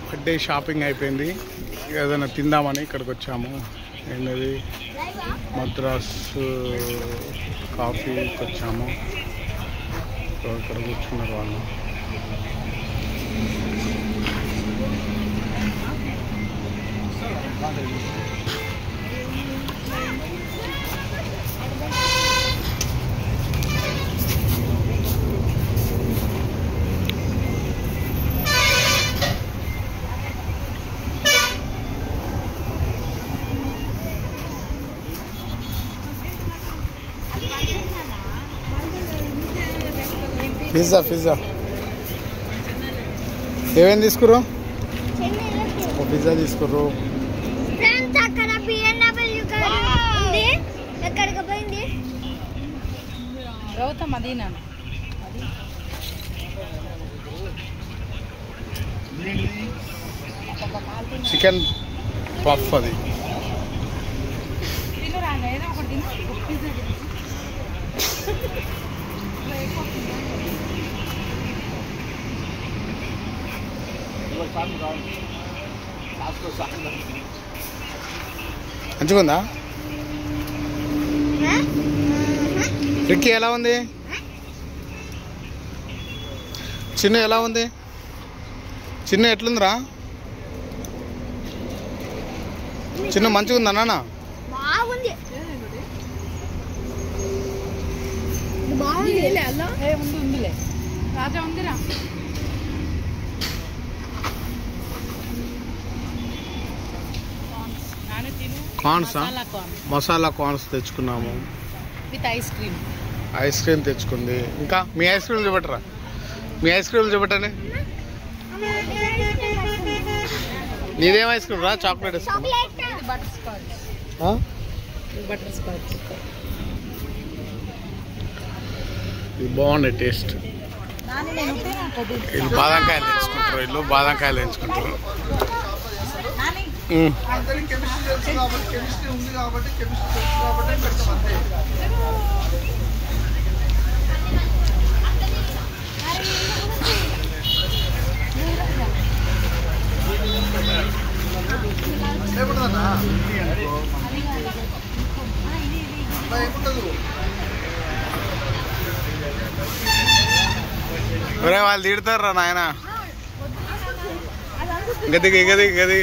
Birthday shopping అయిపోయింది. ఏదైనా తిందామని ఇక్కడికి వచ్చాము. ఏంటది మద్రాస్ కాఫీకి వచ్చాము. ఇక్కడ కూర్చున్నారు వాళ్ళు. పిజ్జా పిజ్జా ఏమేమి తీసుకుర్రు? పిజ్జా తీసుకుర్రు. చికెన్ పఫ్ అది. మంచిగుందా? రిక్కీ ఎలా ఉంది? చిన్న ఎలా ఉంది? చిన్న ఎట్లుందిరా? చిన్న మంచిగుందా నాన్న? కార్న్స్ మసాలా కార్న్స్ తెచ్చుకున్నాము. ఐస్ క్రీమ్ తెచ్చుకుంది. ఇంకా మీ ఐస్ క్రీమ్ చూపెట్టరా? మీ ఐస్ క్రీమ్ చూపెట్టండి. నీదేం ఐస్ క్రీమ్ రా? Chocolate ice cream. ఇది బాగుంది టేస్ట్. వీళ్ళు బాదంకాయలు తెచ్చుకుంటారు. వీళ్ళు బాదంకాయలు తెచ్చుకుంటారు. ఒరే వాళ్ళు తిడతారా నాయన? గది గది గది